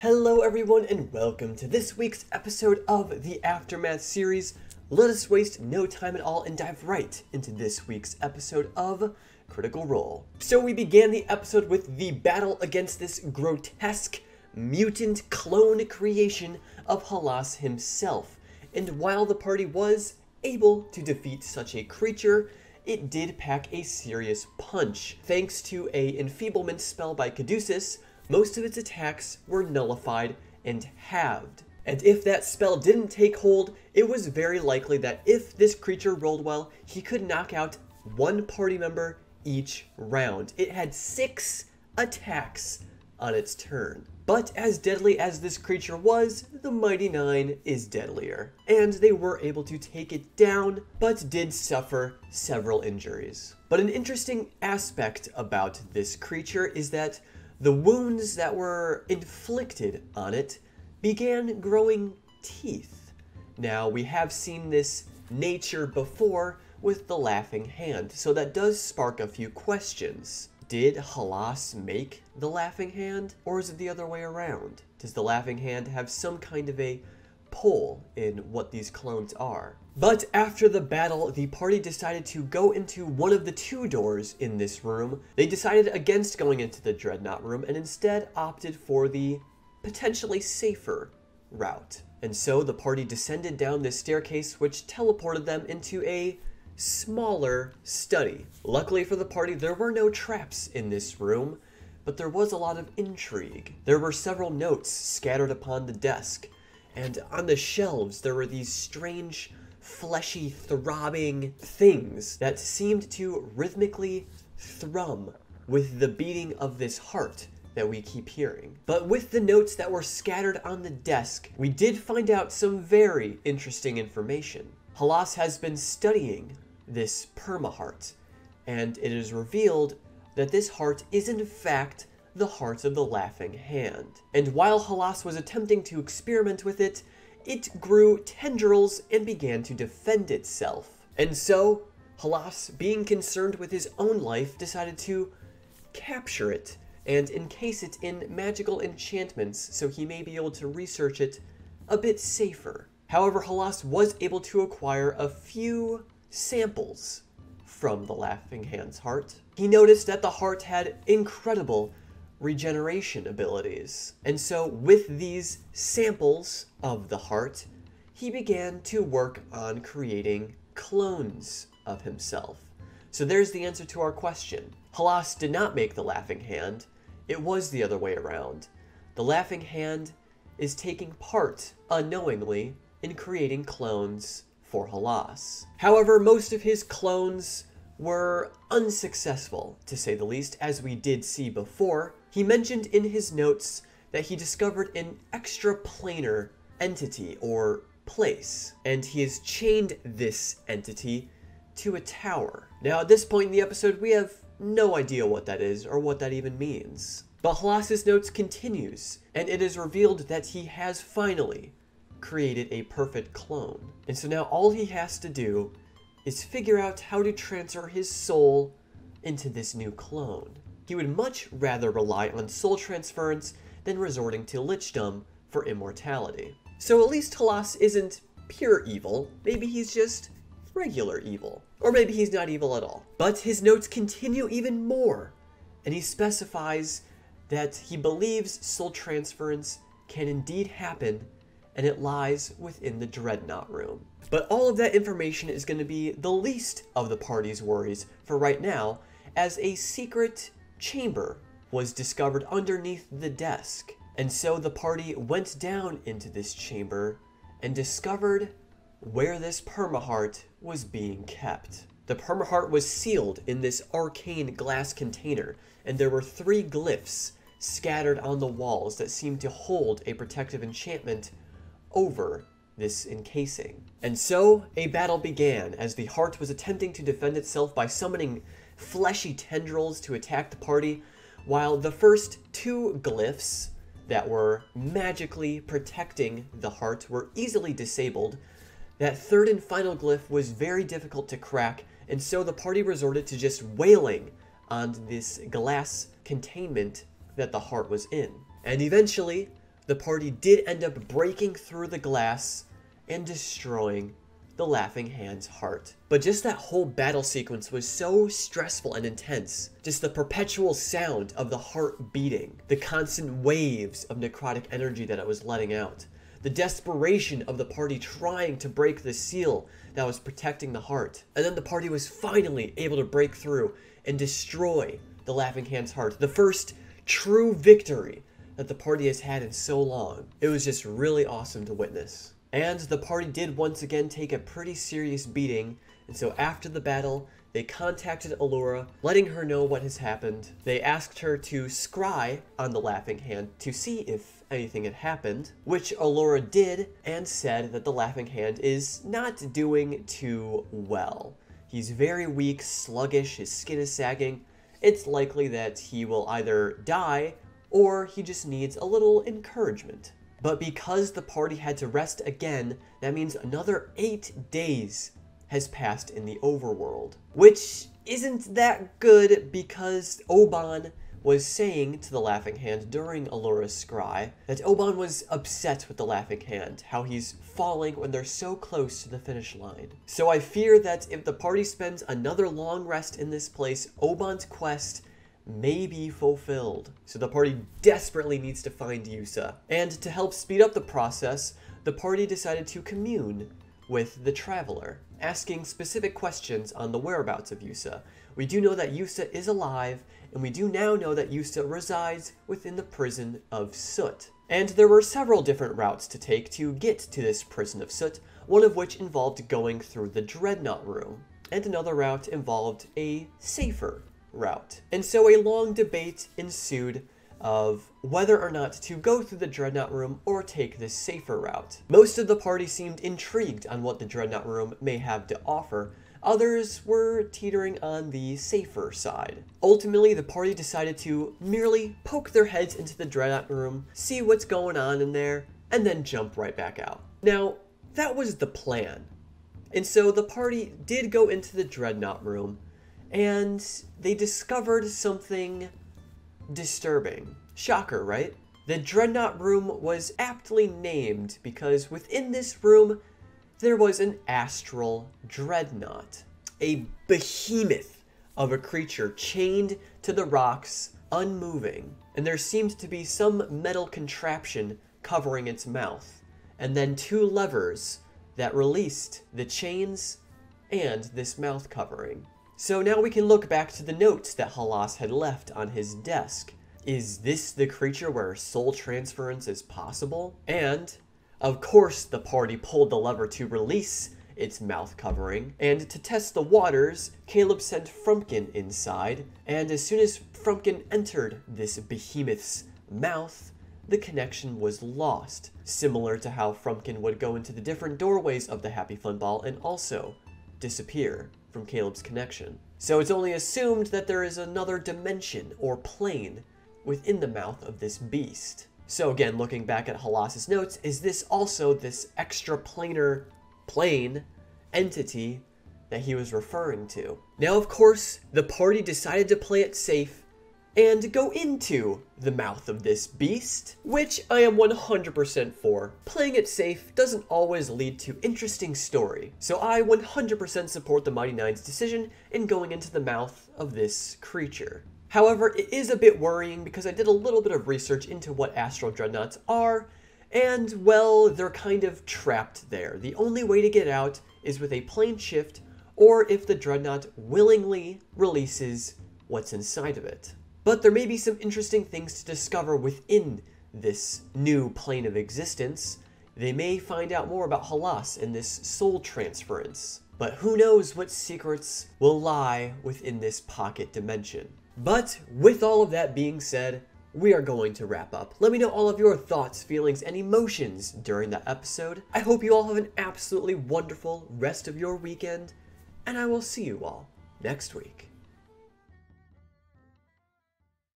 Hello everyone and welcome to this week's episode of the Aftermath series. Let us waste no time at all and dive right into this week's episode of Critical Role. So we began the episode with the battle against this grotesque mutant clone creation of Halas himself. And while the party was able to defeat such a creature, it did pack a serious punch. Thanks to a enfeeblement spell by Caduceus, most of its attacks were nullified and halved. And if that spell didn't take hold, it was very likely that if this creature rolled well, he could knock out one party member each round. It had 6 attacks on its turn. But as deadly as this creature was, the Mighty Nein is deadlier. And they were able to take it down, but did suffer several injuries. But an interesting aspect about this creature is that the wounds that were inflicted on it began growing teeth. Now, we have seen this nature before with the Laughing Hand, so that does spark a few questions. Did Halas make the Laughing Hand, or is it the other way around? Does the Laughing Hand have some kind of a pull in what these clones are? But after the battle, the party decided to go into one of the 2 doors in this room. They decided against going into the Dreadnought room and instead opted for the potentially safer route. And so the party descended down this staircase, which teleported them into a smaller study. Luckily for the party, there were no traps in this room, but there was a lot of intrigue. There were several notes scattered upon the desk, and on the shelves there were these strange, fleshy, throbbing things that seemed to rhythmically thrum with the beating of this heart that we keep hearing. But with the notes that were scattered on the desk, we did find out some very interesting information. Halas has been studying this permaheart, and it is revealed that this heart is in fact the heart of the Laughing Hand. And while Halas was attempting to experiment with it, it grew tendrils and began to defend itself. And so, Halas, being concerned with his own life, decided to capture it and encase it in magical enchantments so he may be able to research it a bit safer. However, Halas was able to acquire a few samples from the Laughing Hand's heart. He noticed that the heart had incredible regeneration abilities. And so with these samples of the heart, he began to work on creating clones of himself. So there's the answer to our question. Halas did not make the Laughing Hand. It was the other way around. The Laughing Hand is taking part, unknowingly, in creating clones for Halas. However, most of his clones were unsuccessful, to say the least, as we did see before. He mentioned in his notes that he discovered an extraplanar entity, or place, and he has chained this entity to a tower. Now, at this point in the episode, we have no idea what that is, or what that even means. But Halas's notes continues, and it is revealed that he has finally created a perfect clone. And so now all he has to do is figure out how to transfer his soul into this new clone. He would much rather rely on soul transference than resorting to lichdom for immortality. So at least Halas isn't pure evil. Maybe he's just regular evil. Or maybe he's not evil at all. But his notes continue even more, and he specifies that he believes soul transference can indeed happen, and it lies within the Dreadnought room. But all of that information is going to be the least of the party's worries for right now, as a secret chamber was discovered underneath the desk. And so the party went down into this chamber and discovered where this permaheart was being kept. The permaheart was sealed in this arcane glass container, and there were 3 glyphs scattered on the walls that seemed to hold a protective enchantment over this encasing. And so a battle began as the heart was attempting to defend itself by summoning fleshy tendrils to attack the party, while the first 2 glyphs that were magically protecting the heart were easily disabled. That 3rd and final glyph was very difficult to crack, and so the party resorted to just wailing on this glass containment that the heart was in. And eventually, the party did end up breaking through the glass and destroying the Laughing Hand's heart. But just that whole battle sequence was so stressful and intense. Just the perpetual sound of the heart beating, the constant waves of necrotic energy that it was letting out, the desperation of the party trying to break the seal that was protecting the heart. And then the party was finally able to break through and destroy the Laughing Hand's heart. The first true victory that the party has had in so long. It was just really awesome to witness. And the party did once again take a pretty serious beating, and so after the battle, they contacted Allura, letting her know what has happened. They asked her to scry on the Laughing Hand to see if anything had happened, which Allura did, and said that the Laughing Hand is not doing too well. He's very weak, sluggish, his skin is sagging. It's likely that he will either die, or he just needs a little encouragement. But because the party had to rest again, that means another 8 days has passed in the overworld. Which isn't that good because Oban was saying to the Laughing Hand during Allura's scry that Oban was upset with the Laughing Hand, how he's falling when they're so close to the finish line. So I fear that if the party spends another long rest in this place, Oban's quest may be fulfilled. So the party desperately needs to find Yusa. And to help speed up the process, the party decided to commune with the Traveler, asking specific questions on the whereabouts of Yusa. We do know that Yusa is alive, and we do now know that Yusa resides within the prison of Soot. And there were several different routes to take to get to this prison of Soot, one of which involved going through the Dreadnought Room, and another route involved a safer route. And so a long debate ensued of whether or not to go through the Dreadnought Room or take this safer route. Most of the party seemed intrigued on what the Dreadnought Room may have to offer. Others were teetering on the safer side. Ultimately, the party decided to merely poke their heads into the Dreadnought Room, see what's going on in there, and then jump right back out. Now, that was the plan. And so the party did go into the Dreadnought Room, and they discovered something disturbing. Shocker, right? The Dreadnought Room was aptly named because within this room, there was an astral dreadnought. A behemoth of a creature chained to the rocks, unmoving. And there seemed to be some metal contraption covering its mouth. And then 2 levers that released the chains and this mouth covering. So now we can look back to the notes that Halas had left on his desk. Is this the creature where soul transference is possible? And, of course, the party pulled the lever to release its mouth covering, and to test the waters, Caleb sent Frumpkin inside, and as soon as Frumpkin entered this behemoth's mouth, the connection was lost, similar to how Frumpkin would go into the different doorways of the Happy Fun Ball and also disappear from Caleb's connection. So it's only assumed that there is another dimension or plane within the mouth of this beast. So again, looking back at Halas's notes, is this also this extraplanar plane entity that he was referring to? Now, of course, the party decided to play it safe and go into the mouth of this beast, which I am 100% for. Playing it safe doesn't always lead to interesting story, so I 100% support the Mighty Nein's decision in going into the mouth of this creature. However, it is a bit worrying because I did a little bit of research into what astral dreadnoughts are, and well, they're kind of trapped there. The only way to get out is with a plane shift, or if the dreadnought willingly releases what's inside of it. But there may be some interesting things to discover within this new plane of existence. They may find out more about Halas and this soul transference. But who knows what secrets will lie within this pocket dimension. But with all of that being said, we are going to wrap up. Let me know all of your thoughts, feelings, and emotions during that episode. I hope you all have an absolutely wonderful rest of your weekend, and I will see you all next week.